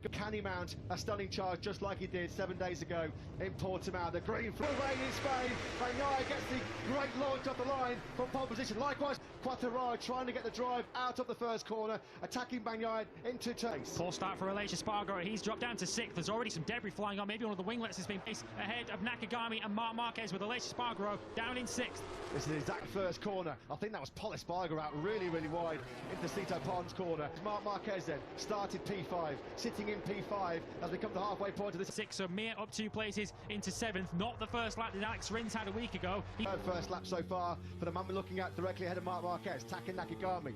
Can he mount a stunning charge just like he did 7 days ago in Portimao? The green flag rain in Spain. Bagnaia gets the great launch off the line from pole position. Likewise, Quartararo trying to get the drive out of the first corner, attacking Bagnaia into chase. Poor start for Aleix Espargaro. He's dropped down to 6th. There's already some debris flying on. Maybe one of the winglets has been placed ahead of Nakagami and Marc Marquez, with Aleix Espargaro down in 6th. This is the exact first corner. I think that was Pol Espargaro out really wide into Cito Pons corner. Marc Marquez then started P5, sitting in P5 as we come to the halfway point of this. 6, so mere up 2 places into 7th. Not the first lap that Alex Rins had a week ago. First lap so far for the man we're looking at directly ahead of Marc Marquez, Taka Nakagami.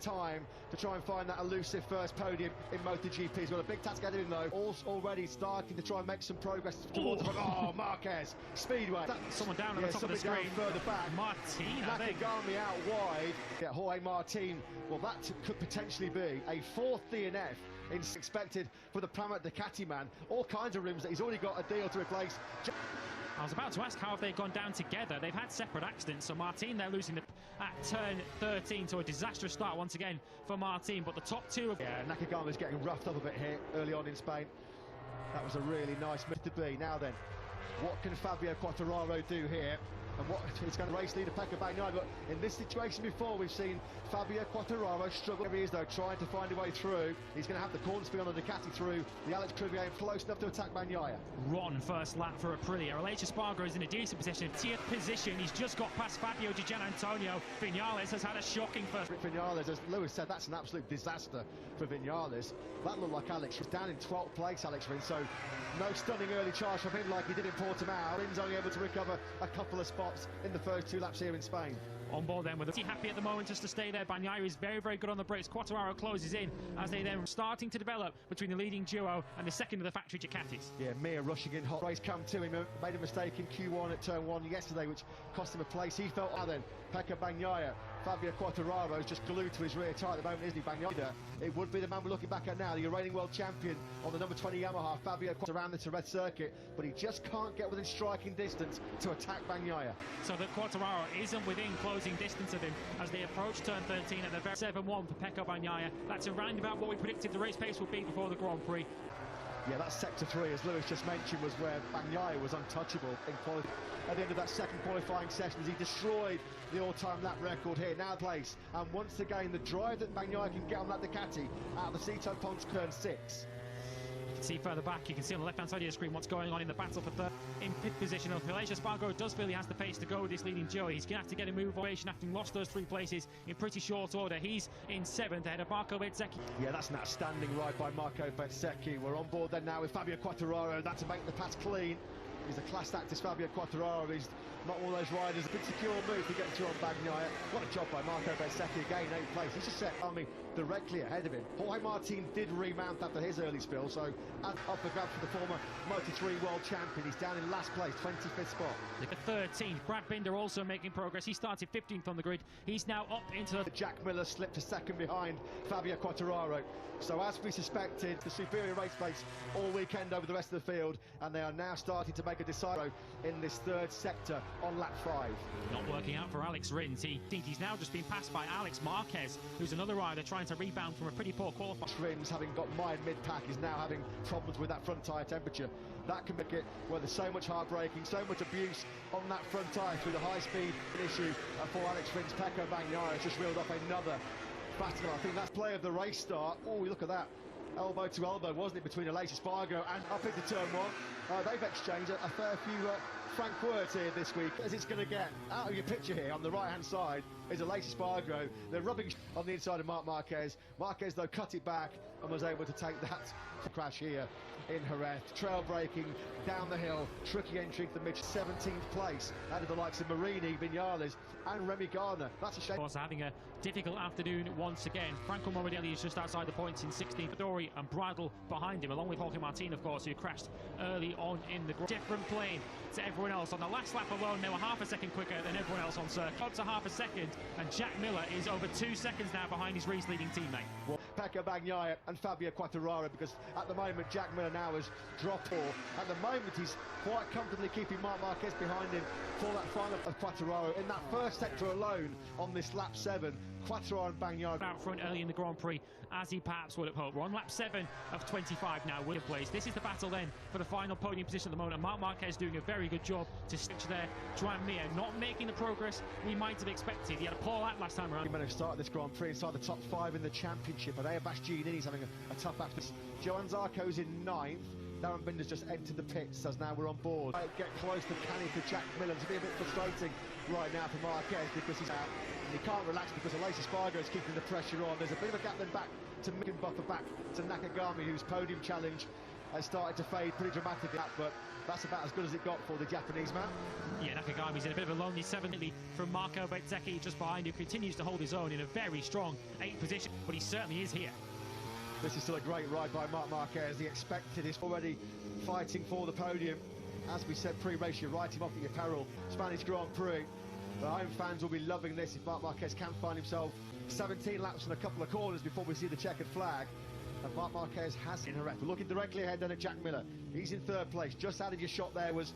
Time to try and find that elusive first podium in MotoGP. He's got a big task ahead of him though. Already starting to try and make some progress towards the front. Oh, Marquez, Speedway. Someone down on the top of the screen. Further back. Martin, Nakagami out wide. Yeah, Jorge Martin. Well, that could potentially be a 4th DNF. Expected for the Pramac Ducati man. All kinds of rims that he's already got a deal to replace. I was about to ask how have they gone down together. They've had separate accidents, so Martin, they're losing at turn 13, so a disastrous start once again for Martin, but the top 2 of... Yeah, Nakagami's getting roughed up a bit here early on in Spain. That was a really nice move to be. Now then, what can Fabio Quartararo do here? And what is going to race leader Pecco Bagnaia? But in this situation before, we've seen Fabio Quartararo struggle. There he is though, trying to find a way through. He's going to have the corner speed on the Ducati through the Alex Crivillé, close enough to attack Bagnaia. Rotten first lap for Aprilia. Aleix Espargaro is in a decent position. 10th position, he's just got past Fabio Di Gianantonio. Vinales has had a shocking first. Vinales, as Lewis said, that's an absolute disaster for Vinales. That looked like Alex was down in 12th place, Alex Rins, so no stunning early charge from him like he did in Portimao. Rins only able to recover a couple of spots in the first 2 laps here in Spain. On board then with happy at the moment just to stay there. Bagnaia is very good on the brakes. Quartararo closes in as they then starting to develop between the leading duo and the second of the factory Ducatis. Yeah, Mir rushing in hot. Race come to him, made a mistake in Q1 at turn 1 yesterday, which cost him a place. He felt then Pecco Bagnaia, Fabio Quartararo is just glued to his rear tyre at the moment, isn't he? Bagnaia, it would be the man we're looking back at now, the reigning world champion on the number 20 Yamaha. Fabio Quartararo around the Jerez circuit, but he just can't get within striking distance to attack Bagnaia. So that Quartararo isn't within closing distance of him as they approach turn 13 at the very 7-1 for Pecco Bagnaia. That's around about what we predicted the race pace would be before the Grand Prix. Yeah, that's sector 3, as Lewis just mentioned, was where Bagnaia was untouchable in quality. At the end of that second qualifying session, as he destroyed the all-time lap record here, now place. And once again, the drive that Bagnaia can get on that Ducati out of the Cito Pons turn 6. You can see further back, you can see on the left-hand side of your screen what's going on in the battle for third. In pit position, Aleix Espargaro does feel he has the pace to go with this leading duo. He's going to have to get a move away after lost those 3 places in pretty short order. He's in 7th ahead of Marco Bezzecchi. Yeah, that's an outstanding ride by Marco Bezzecchi. We're on board then now with Fabio Quartararo. That's to make the pass clean. He's a class act, is Fabio Quartararo. He's not one of those riders. A good secure move to get through on Bagnaia. What a job by Marco Bezzecchi again, 8th place. He's just set directly ahead of him. Jorge Martin did remount after his early spill, so off the grab for the former Moto3 world champion. He's down in last place, 25th spot. The 13th, Brad Binder also making progress. He started 15th on the grid. He's now up into the... Jack Miller slipped a second behind Fabio Quartararo. So as we suspected, the superior race pace all weekend over the rest of the field, and they are now starting to make a decisive in this 3rd sector on lap 5. Not working out for Alex Rins. He's now just been passed by Alex Marquez, who's another rider trying to rebound from a pretty poor qualifying. Rins, having got mired mid-pack, is now having problems with that front tyre temperature. That can make it where there's so much hard braking, so much abuse on that front tyre through the high-speed issue for Alex Rins. Pecco Bagnaia has just reeled off another battle. I think that's play of the race start. Oh, look at that. Elbow to elbow, wasn't it, between Aleix Espargaro and up into turn 1. They've exchanged a fair few frank words here this week, as it's going to get. Out of your picture here on the right-hand side is Aleix Espargaro. They're rubbing on the inside of Marc Marquez. Marquez, though, cut it back and was able to take that crash here in Jerez. Trail braking down the hill, tricky entry to the mid 17th place out of the likes of Marini, Vinales and Remy Gardner. That's a shame. Also having a difficult afternoon once again. Franco Morbidelli is just outside the points in 16th. Dory and Bradle behind him, along with Jorge Martin, of course, who crashed early on in the different plane to everyone else. On the last lap alone, they were half a second quicker than everyone else on circuit. Up to half a second, and Jack Miller is over 2 seconds now behind his race leading teammate. Well, Pecco Bagnaia and Fabio Quartararo, because at the moment Jack Miller now has dropped off. At the moment he's quite comfortably keeping Marc Marquez behind him for that final of Quartararo. In that first sector alone on this lap 7, Quattro and Bagnard out front early in the Grand Prix, as he perhaps would have hoped. We're on lap 7 of 25 now, William place. This is the battle then for the final podium position at the moment, and Marc Marquez doing a very good job to stitch there. Joan Mir not making the progress we might have expected. He had a poor lap last time around. He managed to start this Grand Prix inside the top 5 in the championship, but Bastianini's having a tough after. Johan Zarco's in 9th. Darren Binder's just entered the pits as now we're on board. Get close to Canny for Jack Miller. It's a bit frustrating right now for Marquez because he's out and he can't relax because Aleix Espargaro is keeping the pressure on. There's a bit of a gap then back to Mick and Buffer, back to Nakagami, whose podium challenge has started to fade pretty dramatically, but that's about as good as it got for the Japanese man. Yeah, Nakagami's in a bit of a lonely 7th from Marco Bezzecchi just behind, who continues to hold his own in a very strong 8th position, but he certainly is here. This is still a great ride by Marc Marquez. The expected is already fighting for the podium. As we said pre-race, you write him off at your peril. Spanish Grand Prix. The home fans will be loving this if Marc Marquez can find himself 17 laps and a couple of corners before we see the checkered flag. And Marc Marquez has in her effort. Looking directly ahead then at Jack Miller. He's in 3rd place. Just out of your shot there was...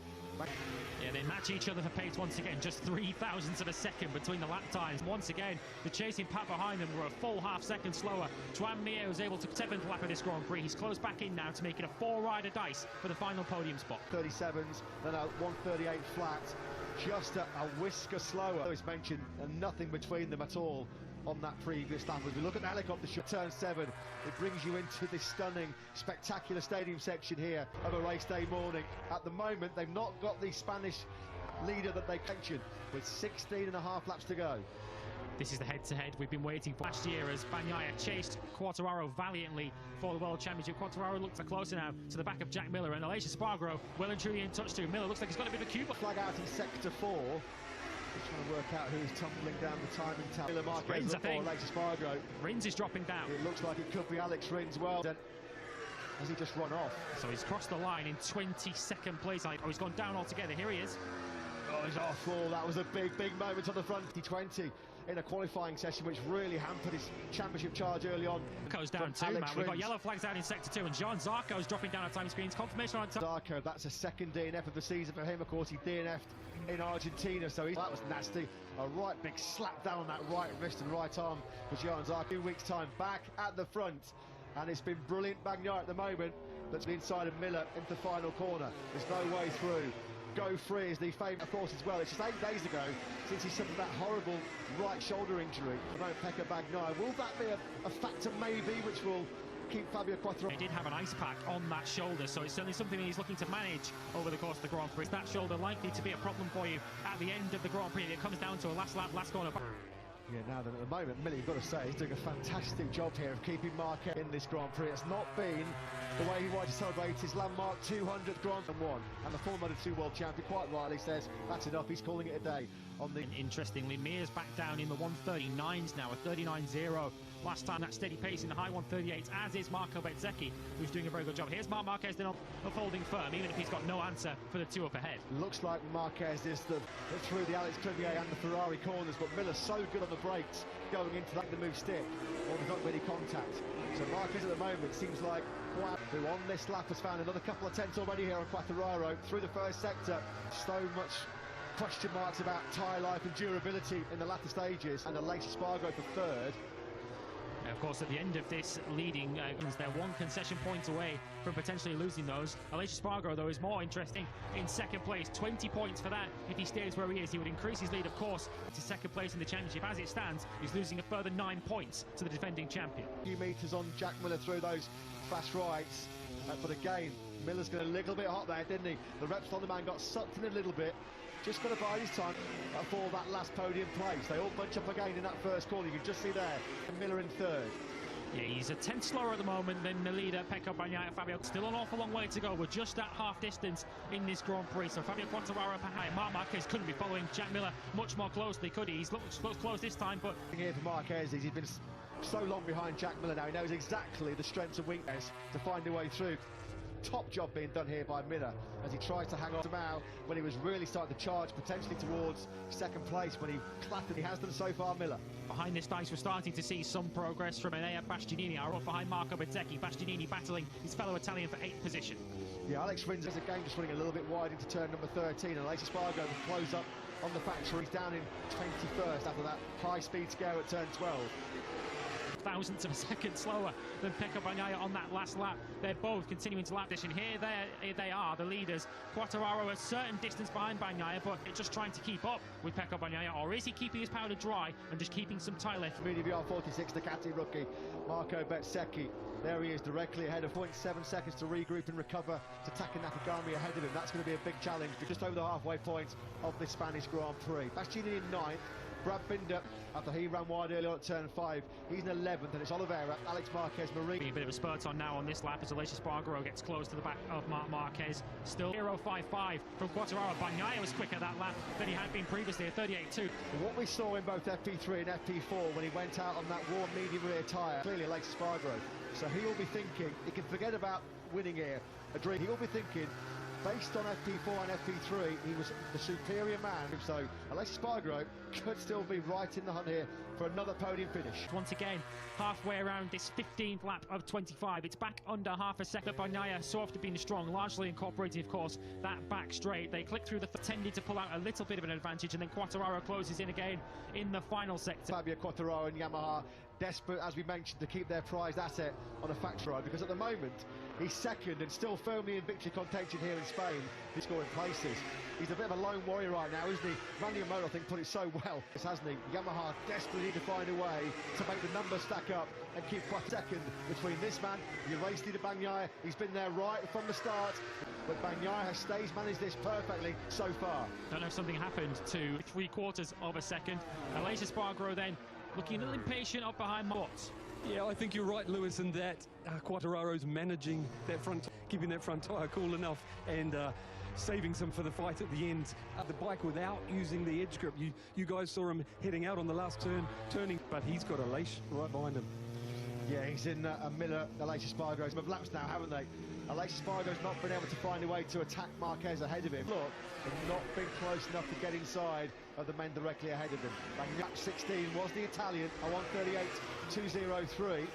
Yeah, they match each other for pace once again. Just 3,000ths of a second between the lap times. Once again, the chasing pack behind them were a full half-second slower. Joan Mir was able to 7th lap of this Grand Prix. He's closed back in now to make it a 4-rider dice for the final podium spot. 37s, then a 138 flat. Just a whisker slower. It's mentioned, and nothing between them at all on that previous lap. As we look at the helicopter shot, turn 7, it brings you into this stunning, spectacular stadium section here of a race day morning. At the moment, they've not got the Spanish leader that they mentioned, with 16 and a half laps to go. This is the head-to-head we've been waiting for last year as Bagnaia chased Quartararo valiantly for the World Championship. Quartararo looks closer now to the back of Jack Miller, and Aleix Espargaro well and truly in touch too. Miller looks like he's got a bit of a cube. Flag out in sector 4. Just trying to work out who's tumbling down the time and tally. Miller Marquez Rins, I think. Aleix Espargaro. Rins is dropping down. It looks like it could be Alex Rins. Well, has he just run off? So he's crossed the line in 22nd place. Oh, he's gone down altogether. Here he is. Oh, he's off. Oh, that was a big moment on the front. 20 in a qualifying session which really hampered his championship charge early on. Zarco's down too, man. We've got yellow flags out in sector 2, and Johan Zarco's dropping down at time screens. Confirmation on time. Zarco, that's a second DNF of the season for him. Of course, he DNF'd in Argentina, so that was nasty. A right big slap down on that right wrist and right arm for Johan Zarco. 2 weeks' time back at the front, and it's been brilliant Bagnaia at the moment. That's the inside of Miller into the final corner. There's no way through. Go free is the favourite, of course, as well. It's just 8 days ago since he suffered that horrible right shoulder injury. Pecco Bagnaia. Will that be a factor, maybe, which will keep Fabio Quattro? He did have an ice pack on that shoulder, so it's certainly something that he's looking to manage over the course of the Grand Prix. Is that shoulder likely to be a problem for you at the end of the Grand Prix? It comes down to a last lap, last corner. Yeah, now then, at the moment, Miller, you've got to say, he's doing a fantastic job here of keeping Marquez in this Grand Prix. It's not been the way he wanted to celebrate his landmark 200th Grand Prix and the former Moto2 World Champion quite rightly says that's enough. He's calling it a day on the... And interestingly, Mir's back down in the 139s now, a 39.0. Last time that steady pace in the high 138s, as is Marco Bezzecchi, who's doing a very good job. Here's Marc Marquez then holding firm, even if he's got no answer for the 2 up ahead. Looks like Marquez is through the Alex Crivier and the Ferrari corners, but Miller's so good on the brakes going into the move stick, or there's not really contact. So Marquez at the moment seems like who on this lap has found another couple of tenths already here on Quartararo through the first sector. So much question marks about tyre life and durability in the latter stages, and Aleix Espargaro for 3rd. Of course, at the end of this leading, they're 1 concession point away from potentially losing those. Aleix Espargaro, though, is more interesting in 2nd place. 20 points for that. If he stays where he is, he would increase his lead, of course, to 2nd place in the championship. As it stands, he's losing a further 9 points to the defending champion. A few metres on Jack Miller through those fast rights, but again, Miller's going a little bit hot there, didn't he? The reps on the man got sucked in a little bit. Just got to bide his time for that last podium place. They all bunch up again in that first corner. You can just see there, Miller in 3rd. Yeah, he's a tenth slower at the moment than the leader, Pecco Bagnaia. Fabio, still an awful long way to go. We're just at half distance in this Grand Prix. So Fabio Quartararo behind. Marc Marquez couldn't be following Jack Miller much more closely, could he? He's looked close this time, but... Here for Marquez is he's been so long behind Jack Miller now. He knows exactly the strengths and weakness to find a way through. Top job being done here by Miller as he tries to hang on to Mao when he was really starting to charge potentially towards 2nd place when he clattered. He has done so far, Miller. Behind this dice, we're starting to see some progress from Enea Bastianini. Our up behind Marco Bezzecchi. Bastianini battling his fellow Italian for 8th position. Yeah, Alex Rins is again just running a little bit wide into turn number 13, and Aleix Espargaro will close up on the factory. He's down in 21st after that high-speed scare at turn 12. Thousandths of a second slower than Pecco Bagnaia on that last lap. They're both continuing to lap this, and here they are, the leaders. Quartararo a certain distance behind Bagnaia, but just trying to keep up with Pecco Bagnaia, or is he keeping his powder dry and just keeping some tyre left? Medium VR46, Ducati rookie Marco Bezzecchi. There he is, directly ahead of 0.7 seconds to regroup and recover to Taka Nakagami ahead of him. That's going to be a big challenge, just over the halfway point of the Spanish Grand Prix. Bastianini in 9th. Brad Binder, after he ran wide early on at turn 5, he's in 11th, and it's Oliveira, Alex Marquez, Marini. A bit of a spurt on now on this lap as Aleix Espargaro gets close to the back of Marc Marquez. Still 0.55 from Quartararo. Bagnaia was quicker that lap than he had been previously at 38.2. What we saw in both FP3 and FP4 when he went out on that warm medium rear tyre, clearly Aleix Espargaro. So he'll be thinking, he can forget about winning here, a dream. He'll be thinking, based on FP4 and FP3, he was the superior man. So Aleix Espargaro could still be right in the hunt here for another podium finish. Once again, halfway around this 15th lap of 25, it's back under half a second. Bagnaia, so often being strong, largely incorporating, of course, that back straight. They click through the tended to pull out a little bit of an advantage, and then Quartararo closes in again in the final sector. Fabio Quartararo and Yamaha desperate, as we mentioned, to keep their prized asset on a factory ride, because at the moment he's second and still firmly in victory contention here in Spain. He's scoring places. He's a bit of a lone warrior right now, isn't he? Randy Moto, I think, put it so well, hasn't he? Yamaha desperately need to find a way to make the numbers stack up and keep second between this man, your race leader Bagnaia. He's been there right from the start, but Bagnaia has managed this perfectly so far. Don't know if something happened to 3/4 of a second. Aleix Espargaro then looking a little impatient up behind Watts. Yeah, I think you're right, Lewis, in that Quartararo's managing that front, keeping that front tyre cool enough, and saving some for the fight at the end. The bike without using the edge grip. You guys saw him heading out on the last turning, but he's got Aleix right behind him. Yeah, he's in a Miller, Aleix Espargaro. Some laps now, haven't they? Aleix Espargaro's not been able to find a way to attack Marquez ahead of him. Look, they've not been close enough to get inside of the men directly ahead of him. Lap 16 was the Italian, a 1:38.203.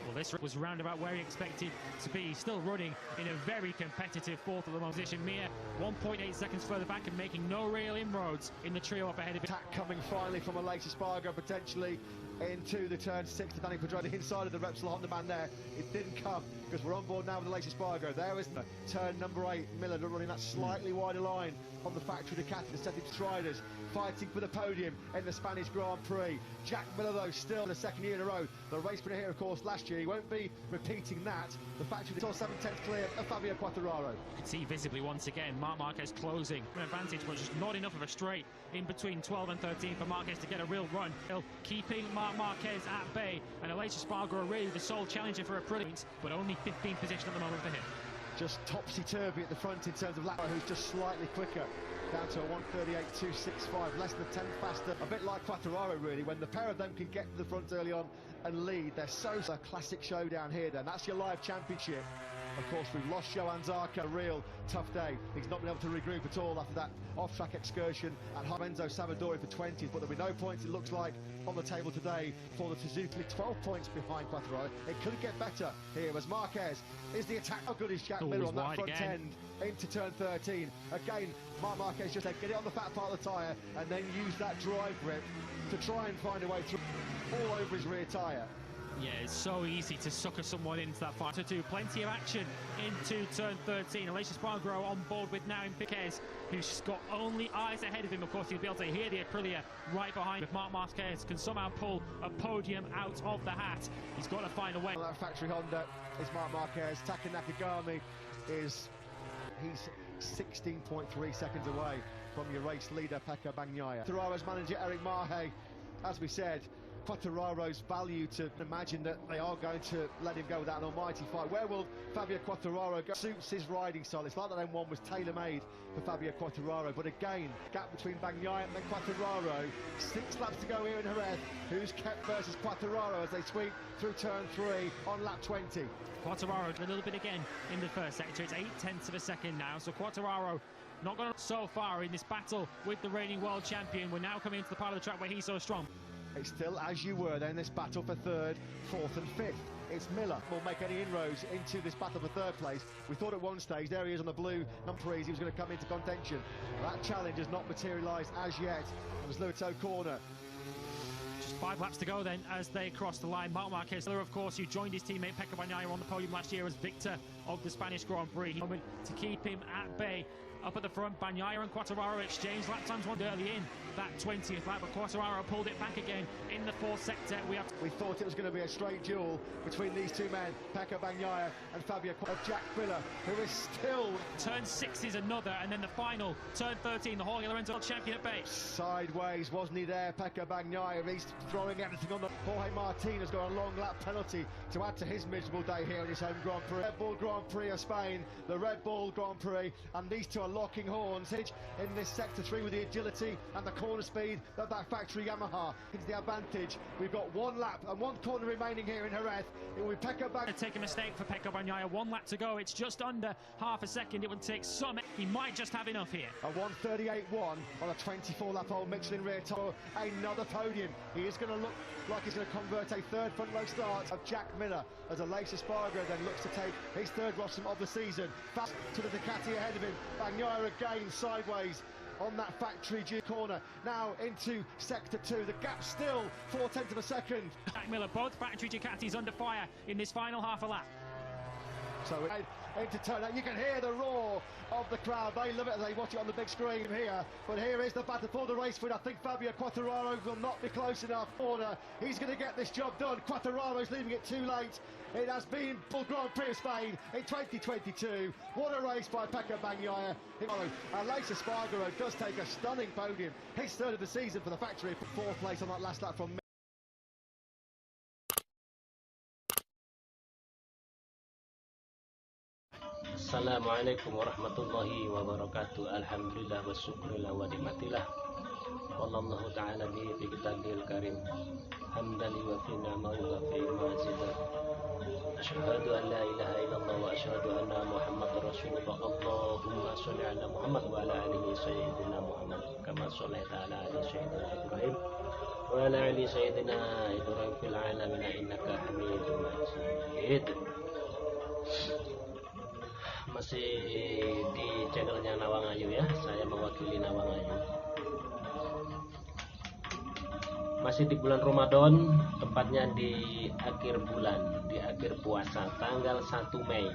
Well, this was roundabout where he expected to be, still running in a very competitive fourth of the position. Mir 1.8 seconds further back and making no real inroads in the trio up ahead of him. Attack coming finally from Aleix Espargaro, potentially into the turn 6 to Danny Pedrosa, inside of the Repsol Honda man there. It didn't come, because we're on board now with Aleix Espargaro. There isn't it? Turn number 8, Miller running that slightly wider line on the factory Ducati, the set striders fighting for the podium in the Spanish Grand Prix. Jack Miller, though, still the second year in a row. The race winner here, of course, last year. He won't be repeating that. The factory still 7/10 clear of Fabio Quartararo. You can see visibly once again Marc Marquez closing an advantage, but just not enough of a straight in between 12 and 13 for Marquez to get a real run. Keeping Marc Marquez at bay, and Aleix Espargaro really the sole challenger for a brilliant, but only 15th position at the moment for him. Just topsy-turvy at the front in terms of lap, who's just slightly quicker, down to a 1:38.265, less than 10 faster. A bit like Quartararo, really, when the pair of them can get to the front early on and lead. They're so a classic showdown here then. That's your live championship. Of course, we've lost Johan Zarco, a real tough day. He's not been able to regroup at all after that off-track excursion at Enzo Savadori for 20th, but there'll be no points, it looks like, on the table today for the Suzuki. 12 points behind Quartararo. It could get better here as Marquez is the attack. How good is Jack Miller on that front end into turn 13? Again, Marc Marquez just get it on the fat part of the tyre and then use that drive grip to try and find a way through all over his rear tyre. Yeah, it's so easy to sucker someone into that fight. To do plenty of action into turn 13. Aleix Espargaro on board with now in Piquez, who's got only eyes ahead of him. Of course, he'll be able to hear the Aprilia right behind. If Marc Marquez can somehow pull a podium out of the hat, he's got to find a way. That factory Honda is Marc Marquez. Taka Nakagami he's 16.3 seconds away from your race leader Pecco Bagnaia. Quartararo's manager Eric Mahe, as we said, Quartararo's value to imagine that they are going to let him go without an almighty fight. Where will Fabio Quartararo go? Suits his riding style. It's like that M1 was tailor-made for Fabio Quartararo. But again, gap between Bagnaia and Quartararo. 6 laps to go here in Jerez. Who's kept versus Quartararo as they sweep through turn 3 on lap 20. Quartararo a little bit again in the first sector. It's 0.8 of a second now. So Quartararo not gone so far in this battle with the reigning world champion. We're now coming into the part of the track where he's so strong. It's still as you were then, this battle for third, fourth and fifth. It's Miller will make any inroads into this battle for third place. We thought at one stage, there he is on the blue numpers, he was going to come into contention. That challenge has not materialised as yet. It was Lewis O'Connor. Just 5 laps to go then as they cross the line. Marc Marquez, of course, who joined his teammate Pecco Bagnaia on the podium last year as victor of the Spanish Grand Prix. To keep him at bay. Up at the front, Bagnaia and Quartararo exchanged lap times one early in that 20th lap, but Quartararo pulled it back again in the fourth sector. We thought it was going to be a straight duel between these two men, Pecco Bagnaia and Fabio Jack Miller, who is still... Turn 6 is another, and then the final, turn 13, the Jorge Lorenzo champion at bay. Sideways, wasn't he there, Pecco Bagnaia? He's throwing everything on the... Jorge Martin has got a long lap penalty to add to his miserable day here in his home Grand Prix. Red Bull Grand Prix of Spain, the Red Bull Grand Prix, and these two are locking horns in this sector 3 with the agility and the corner speed of that factory Yamaha. It's the advantage. We've got 1 lap and 1 corner remaining here in Jerez. It will be Pecco Bagnaia. Take a mistake for Pecco Bagnaia. 1 lap to go. It's just under half a second. It would take some. He might just have enough here. A 1:38.1 on a 24-lap-old Michelin rear tyre. Another podium. He is going to look like he's going to convert a third front low start of Jack Miller as Aleix Espargaro then looks to take his third rostrum of the season. Fast to the Ducati ahead of him. Bagnaia again sideways on that factory G corner. Now into sector 2. The gap still 0.4 of a second. Jack Miller, both factory Ducatis under fire in this final half a lap. So into turn out, you can hear the roar of the crowd. They love it as they watch it on the big screen here. But here is the battle for the race win. I think Fabio Quartararo will not be close enough. Corner, he's going to get this job done. Quartararo's leaving it too late. It has been Bull Grand Prix of Spain in 2022. What a race by Pecco Bagnaia. Aleix Espargaro does take a stunning podium. His third of the season for the factory. 4th place on that last lap from Assalamualaikum warahmatullahi wabarakatuh. Alhamdulillah wa syukurillah wa nikmatillah. Wallahu ta'ala bihi fi kitabil karim. Hamdani wa fina ma wa fi mazidah. Asyhadu an la ilaha illallah wa asyhadu anna Muhammadar Rasulullah. Allahumma sholli ala Muhammad wa ala alihi sayyidina Muhammad kama shallaita ala ali sayyidina Ibrahim wa ala ali sayyidina Ibrahim fil alamin innaka Hamidum Majid. Masih di channelnya Nawangayu ya, saya mewakili Nawangayu. Masih di bulan Ramadan, tepatnya di akhir bulan, di akhir puasa, tanggal 1 Mei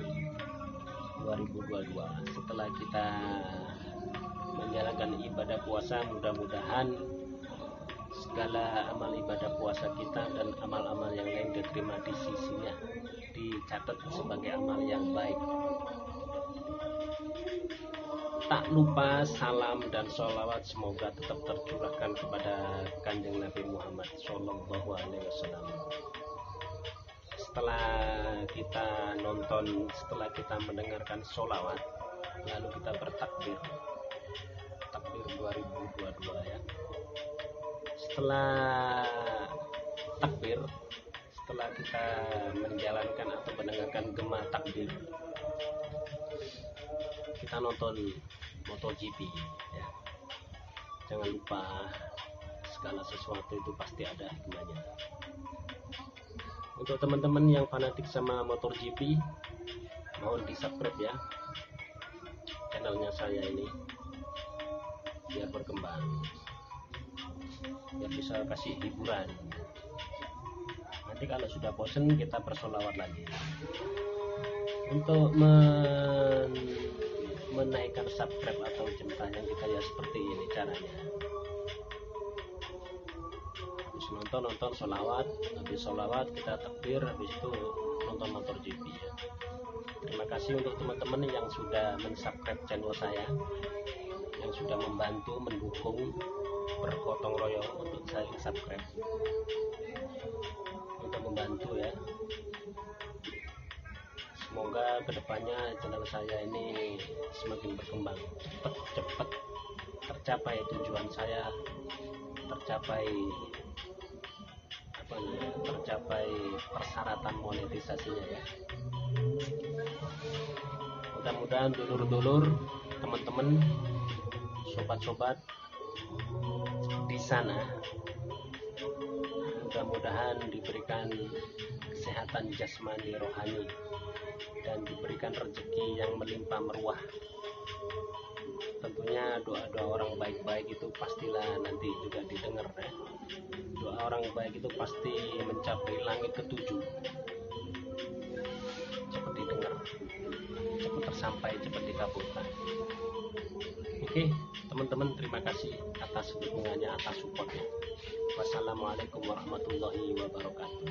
2022. Setelah kita menjalankan ibadah puasa, mudah-mudahan segala amal ibadah puasa kita dan amal-amal yang lain diterima di sisinya, dicatat sebagai amal yang baik. Tak lupa salam dan sholawat semoga tetap tercurahkan kepada Kanjeng Nabi Muhammad Sallallahu Alaihi Wasallam. Setelah kita nonton, setelah kita mendengarkan sholawat, lalu kita bertakbir, takbir 2022 ya. Setelah takbir, setelah kita menjalankan atau mendengarkan gema takbir, kita nonton MotoGP ya. Jangan lupa segala sesuatu itu pasti ada hikmahnya. Untuk teman-teman yang fanatik sama MotoGP, mohon di subscribe ya channelnya saya ini biar berkembang, biar bisa kasih hiburan. Nanti kalau sudah bosen kita bersolawat lagi. Untuk menaikkan subscribe atau centangnya kita ya seperti ini caranya. Habis nonton sholawat, habis sholawat kita takbir, habis itu nonton MotoGP ya. Terima kasih untuk teman-teman yang sudah mensubscribe channel saya, yang sudah membantu mendukung bergotong royong untuk saling subscribe, untuk membantu ya. Semoga kedepannya channel saya ini semakin berkembang, cepat tercapai tujuan saya, tercapai tercapai persyaratan monetisasinya ya. Mudah-mudahan dulur-dulur, teman-teman, sobat-sobat di sana mudah-mudahan diberikan kesehatan jasmani rohani dan diberikan rezeki yang melimpah meruah. Tentunya doa-doa orang baik-baik itu pastilah nanti juga didengar ya. Doa orang baik itu pasti mencapai langit ketujuh, cepat didengar, cepat tersampai, cepat dikabulkan. Oke teman-teman, terima kasih atas dukungannya, atas supportnya. Wassalamualaikum warahmatullahi wabarakatuh.